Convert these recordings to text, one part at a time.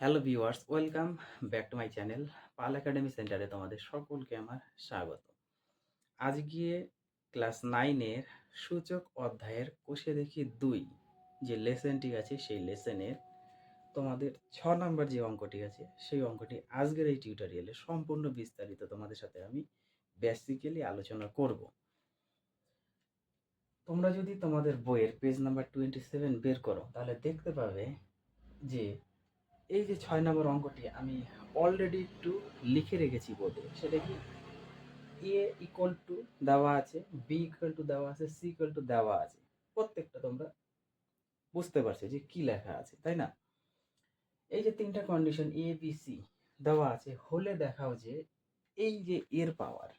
Hello viewers, welcome back to my channel Pal academy সেন্টারে তোমাদের সকলকে আমার স্বাগত। আজকে ক্লাস 9 এর সূচক অধ্যায়ের কোষে দেখি 2 যে লেসনটি আছে সেই লেসনের তোমাদের 6 নাম্বার যে অঙ্কটি আছে সেই অঙ্কটি আজকের এই টিউটোরিয়ালে সম্পূর্ণ বিস্তারিত তোমাদের সাথে আমি বেসিক্যালি আলোচনা করব। তোমরা যদি তোমাদের বইয়ের পেজ নাম্বার 27 বের করো তাহলে দেখতে পাবে যে এই যে 6 নম্বর অঙ্কটি আমি অলরেডি একটু লিখে রেখেছি বোর্ডে। সেটা কি এ ইকুয়াল টু দেওয়া আছে, বি ইকুয়াল টু দেওয়া আছে, সি ইকুয়াল টু দেওয়া আছে। প্রত্যেকটা তোমরা বুঝতে পারছো যে কি লেখা আছে, তাই না? এই যে তিনটা কন্ডিশন এ বি সি দেওয়া আছে হলে দেখাও যে এই যে এর power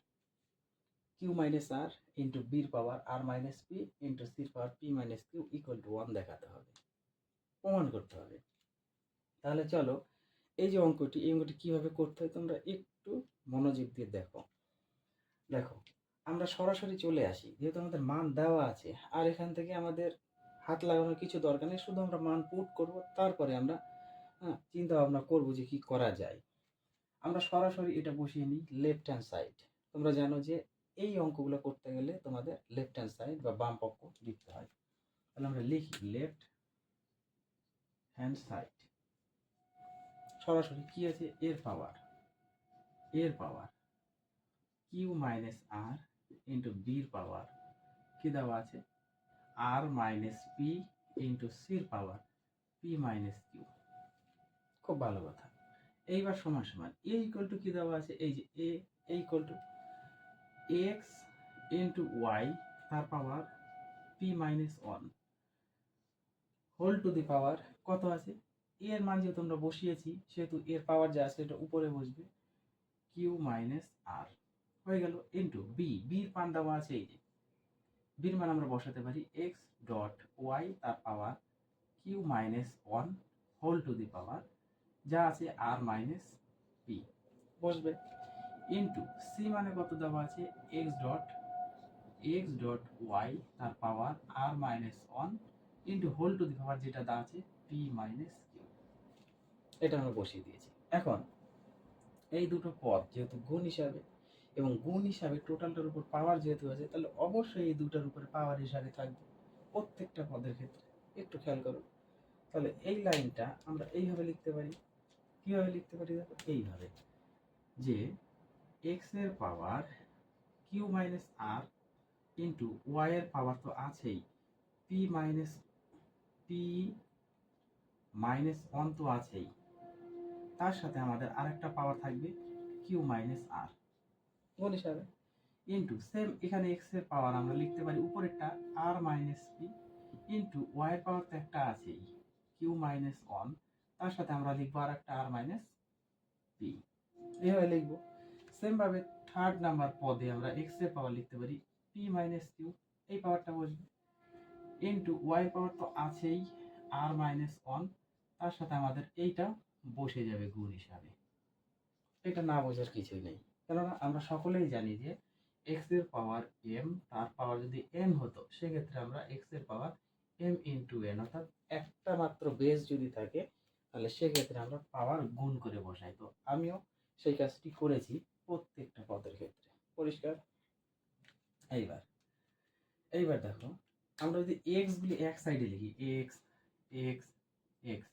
q minus r into বির power r minus p into সির power p minus q equal to 1 দেখাতে হবে, প্রমাণ করতে হবে। তাহলে চলো এই যে অঙ্কটি, এই অঙ্কটি কিভাবে করতে হয় তোমরা একটু মনোযোগ দিয়ে দেখো। দেখো, আমরা সরাসরি চলে আসি, যেহেতু আমাদের মান দেওয়া আছে আর এখান থেকে আমাদের হাত লাগানোর কিছু দরকার নেই, শুধু আমরা মান পুট করব, তারপরে আমরা চিন্তা ভাবনা করবো যে কি করা যায়। আমরা সরাসরি এটা বসিয়ে নিই লেফট হ্যান্ড সাইড। তোমরা জানো যে এই অঙ্কগুলো করতে গেলে তোমাদের লেফট হ্যান্ড সাইড বা বাম পক্ষ লিখতে হয়। তাহলে আমরা লিখি লেফট হ্যান্ড সাইড। সরাসরি কি আছে, এর power q minus r into বির পাওয়ার কি দেওয়া আছে, আর মাইনাস পি ইন্টু সির পাওয়ার পি মাইনাস কিউ। খুব ভালো কথা। এইবার সমান সমান এ ইকুয়াল টু কি দেওয়া আছে, এই যে a equal to x into y তার power p minus one whole to the power কত আছে, এর মান যেহেতু আমরা বসিয়েছি সেহেতু এর পাওয়ার যা আছে এটা উপরে বসবে, কিউ মাইনাস আর হয়ে গেল, ইন্টু বির মান দেওয়া আছে, এই যে বির মান আমরা বসাতে পারি এক্স ডট ওয়াই তার power q minus one whole to the power যা আছে আর মাইনাস পি বসবে, ইন্টু সি মানে কত দেওয়া আছে এক্স ডট ওয়াই তার power r minus one into whole to the power যেটা দেওয়া আছে পি মাইনাস কিউ। এটা আমরা বসিয়ে দিয়েছি। এখন এই দুটো পদ যেহেতু গুণ হিসাবে এবং গুণ হিসাবে টোটালটার উপর পাওয়ার যেহেতু আছে, তাহলে অবশ্যই এই দুটার উপরে পাওয়ার হিসাবে থাকবে প্রত্যেকটা পদের ক্ষেত্রে। একটু খেয়াল করো। তাহলে এই লাইনটা আমরা এইভাবে লিখতে পারি। কিভাবে লিখতে পারি দেখো, এইভাবে যে এক্স এর power q minus r into Y এর পাওয়ার তো আছেই, পি মাইনাস ওয়ান তো আছেই, তার সাথে আমাদের আরেকটা পাওয়ার থাকবে কিউ মাইনাস আর গুণ হিসাবে, ইন্টু সেম এখানে এক্স এর পাওয়ার আমরা লিখতে পারি উপরেরটা আর মাইনাস পি ইন্টু ওয়াই এর পাওয়ার তো একটা আছেই কিউ মাইনাস ওয়ান, তার সাথে আমরা লিখবো আর একটা আর মাইনাস পি, এইভাবে লিখবো। সেম ভাবে থার্ড নাম্বার পদে আমরা এক্স এর পাওয়ার লিখতে পারি পি মাইনাস কিউ, এই পাওয়ারটা বসবে, ইন্টু ওয়াই পাওয়ার তো আছেই আর মাইনাস ওয়ান, তার সাথে আমাদের এইটা বসে যাবে গুণ হিসাবে। এটা না বোঝার কিছুই নেই, কেননা আমরা সকলেই জানি যে এক্স এর পাওয়ার এম তার পাওয়ার যদি এন হতো সেক্ষেত্রে আমরা এক্স এর পাওয়ার এম ইন্টু এন, অর্থাৎ একটা মাত্র বেস যদি থাকে তাহলে সেক্ষেত্রে আমরা পাওয়ার গুণ করে বসাই। তো আমিও সেই কাজটি করেছি প্রত্যেকটা পদের ক্ষেত্রে। পরিষ্কার? এইবার এইবার দেখো, আমরা যদি এক্স গুলি এক সাইডে লিখি, এক্স এক্স এক্স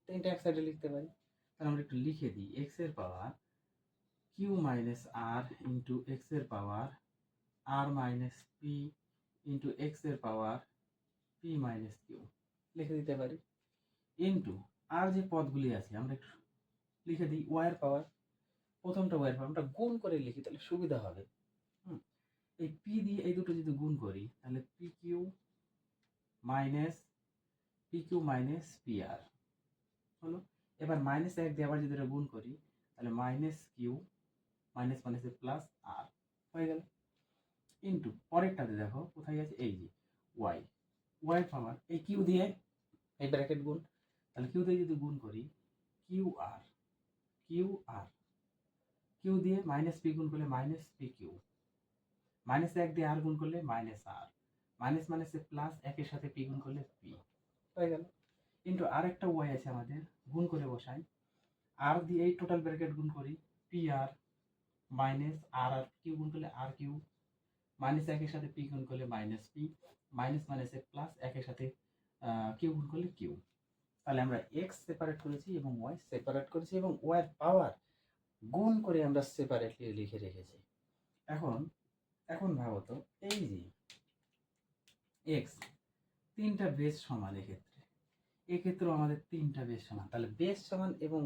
তিনটা এক সাইডে লিখতে পারি, তাহলে আমরা একটু লিখে দিই এক্স এর power q minus r into x এর পাওয়ার r minus p into x এর পাওয়ার পি মাইনাস কিউ লিখে দিতে পারি, ইন্টু আর যে পদগুলি আছে আমরা একটু লিখে দিই ওয়াই এর পাওয়ার, প্রথমটা ওয়াই এর পাওয়ার আমরা গুণ করে লিখি তাহলে সুবিধা হবে। এই পি দিয়ে এই দুটো যদি গুণ করি তাহলে পি কিউ মাইনাস পি আর হলো। এবার মাইনাস এক দিয়ে আবার যদি এটা গুণ করি তাহলে মাইনাস কিউ মাইনাস মাইনাসে প্লাস আর হয়ে গেল, ইন্টু পরেরটাতে দেখো কোথায় আছে, এই যে ওয়াই পাওয়ার এই কিউ দিয়ে এই ব্র্যাকেট গুণ, তাহলে কিউ দিয়ে যদি গুণ করি কিউ আর কিউ দিয়ে মাইনাস পি গুণ করলে মাইনাস পি কিউ, মাইনাস এক দিয়ে আর গুণ করলে মাইনাস আর, মাইনাস মাইনাসে প্লাস একের সাথে পি গুণ করলে পি হয়ে গেল, ইন্টু আরেকটা ওয়াই আছে আমাদের, গুণ করে বসাই আর দিয়ে এই টোটাল ব্র্যাকেট গুণ করি, পি আর মাইনাস আর আর কিউ গুণ করলে আর কিউ, মাইনাস একের সাথে পি গুণ করলে মাইনাস পি, মাইনাস মাইনাসে প্লাস একের সাথে কিউ গুণ করলে কিউ। তাহলে আমরা এক্স সেপারেট করেছি এবং ওয়াই সেপারেট করেছি এবং ওয়াই পাওয়ার গুণ করে আমরা সেপারেটলি লিখে রেখেছি। এখন এখন ভাবো তো, এই যে এক্স তিনটা বেস সমান, এক্ষেত্রেও আমাদের তিনটা বেস সমান, তাহলে বেস সমান এবং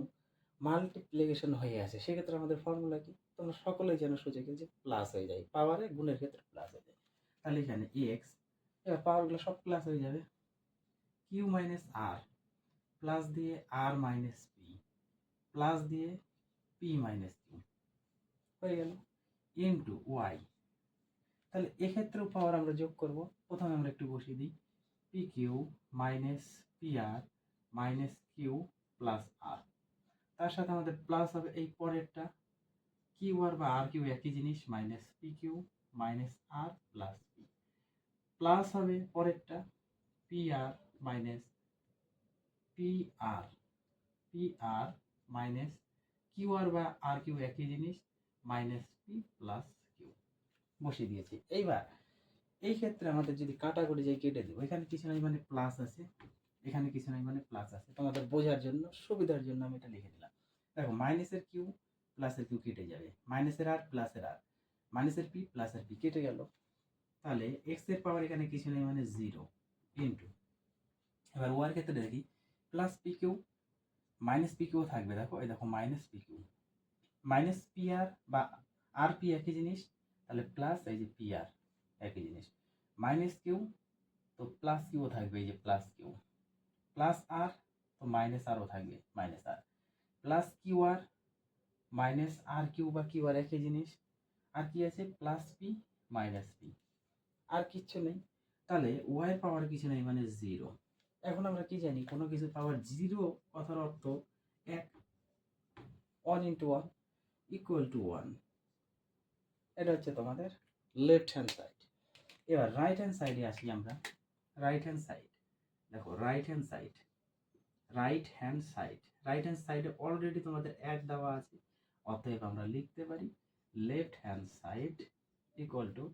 মাল্টিপ্লিকেশন হয়ে আছে, সেক্ষেত্রে আমাদের ফর্মুলা কি তোমরা সকলেই জানো, সুযোগে যে প্লাস হয়ে যায়, পাওয়ারে গুণের ক্ষেত্রে প্লাস হয়ে যায়। তাহলে এখানে এক্স, এবার পাওয়ারগুলো সব প্লাস হয়ে যাবে, কিউ মাইনাস আর প্লাস দিয়ে আর মাইনাস পি প্লাস দিয়ে পি মাইনাস কিউ হয়ে গেল, ইন্টু ওয়াই। তাহলে এক্ষেত্রেও পাওয়ার আমরা যোগ করব, প্রথমে আমরা একটু বসিয়ে দিই, পি কিউ মাইনাস পি আর মাইনাস কিউ প্লাস আর, তার সাথে আমাদের প্লাস হবে এই পরেরটা, কিউ আর বা আর কিউ একই জিনিস, মাইনাস পি কিউ মাইনাস আর প্লাস পি, প্লাস হবে পরেরটা পি আর মাইনাস পি আর মাইনাস কিউ আর বা আর কিউ একই জিনিস, মাইনাস পি প্লাস কিউ বসিয়ে দিয়েছি। এইবার এই ক্ষেত্রে আমাদের যদি কাটাকুটি যাই কেটে দেবো, এখানে কিছু নাই মানে প্লাস আছে, এখানে কিছু নাই মানে প্লাস আছে, তোমাদের বোঝার জন্য সুবিধার জন্য আমি এটা লিখে দিলাম। দেখো মাইনাসের কিউ প্লাসের কিউ কেটে যাবে, মাইনাসের আর প্লাসের আর, মাইনাসের পি প্লাসের পি কেটে গেল, তাহলে এক্স এর পাওয়ার এখানে কিছু নেই মানে জিরো, ইন্টু এবার ওয়ার ক্ষেত্রে দেখি plus p q minus p q থাকবে, দেখো এই দেখো minus p q minus p r বা আর পি একই জিনিস, তাহলে প্লাস এই যে পি আর একই জিনিস, মাইনাস কিউ তো প্লাস কিউ থাকবে, এই যে প্লাস কিউ, প্লাস আর তো মাইনাস আরও থাকবে মাইনাস আর, প্লাস কিউ আর মাইনাস আর কিউ বা কিউ আর একই জিনিস, আর কি আছে প্লাস পি মাইনাস পি, আর কিচ্ছু নেই, তাহলে ওয়াই পাওয়ার কিছু নেই মানে জিরো। এখন আমরা কি জানি, কোনো কিছু পাওয়ার জিরো কথার অর্থ এক, one into one equal to one, এটা হচ্ছে তোমাদের লেফট হ্যান্ড সাইড। এবার রাইট হ্যান্ড সাইডে আসি আমরা, রাইট হ্যান্ড সাইড, দেখো রাইট হ্যান্ড সাইডে অলরেডি তোমাদের এক দেওয়া আছে, অতএব আমরা লিখতে পারি left hand side equal to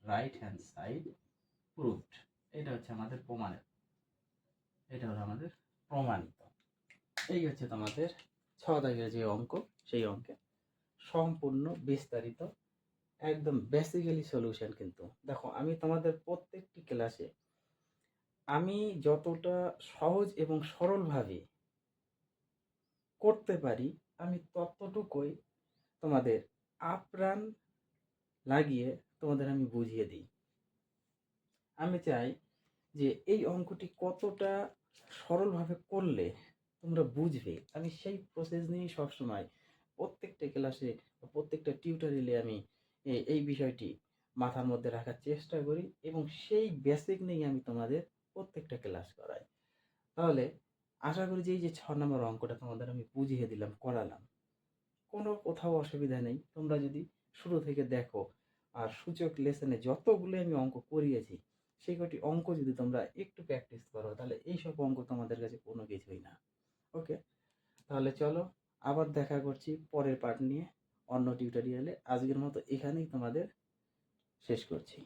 right hand side proved. এটা হচ্ছে আমাদের প্রমাণিত, এটা হলো আমাদের প্রমাণিত। এই হচ্ছে তোমাদের 6 দাগের যে অঙ্ক, সেই অঙ্কে সম্পূর্ণ বিস্তারিত একদম বেসিক্যালি সলিউশন। কিন্তু দেখো আমি তোমাদের প্রত্যেকটি ক্লাসে আমি যতটা সহজ এবং সরলভাবে করতে পারি আমি ততটুকুই তোমাদের আপ্রাণ লাগিয়ে তোমাদের আমি বুঝিয়ে দিই। আমি চাই যে এই অঙ্কটি কতটা সরলভাবে করলে তোমরা বুঝবে, আমি সেই প্রসেস নিয়েই সবসময় প্রত্যেকটা ক্লাসে প্রত্যেকটা টিউটোরিয়ালে আমি এই বিষয়টি মাথার মধ্যে রাখার চেষ্টা করি এবং সেই বেসিক নিয়ে আমি তোমাদের প্রত্যেকটা ক্লাস করাই। তাহলে আশা করি যে এই যে 6 নম্বর অঙ্কটা তোমাদের আমি বুঝিয়ে দিলাম, করালাম, কোনো কোথাও অসুবিধা নেই। তোমরা যদি শুরু থেকে দেখো আর সূচক লেসনে যতগুলো আমি অঙ্ক করিয়েছি সেই কটি অঙ্ক যদি তোমরা একটু প্র্যাকটিস করো তাহলে এইসব অঙ্ক তোমাদের কাছে কোনো কিছুই না। ওকে, তাহলে চলো আবার দেখা করছি পরের পার্ট নিয়ে অন্য টিউটোরিয়ালে। আজকের মতো এখানেই তোমাদের শেষ করছি।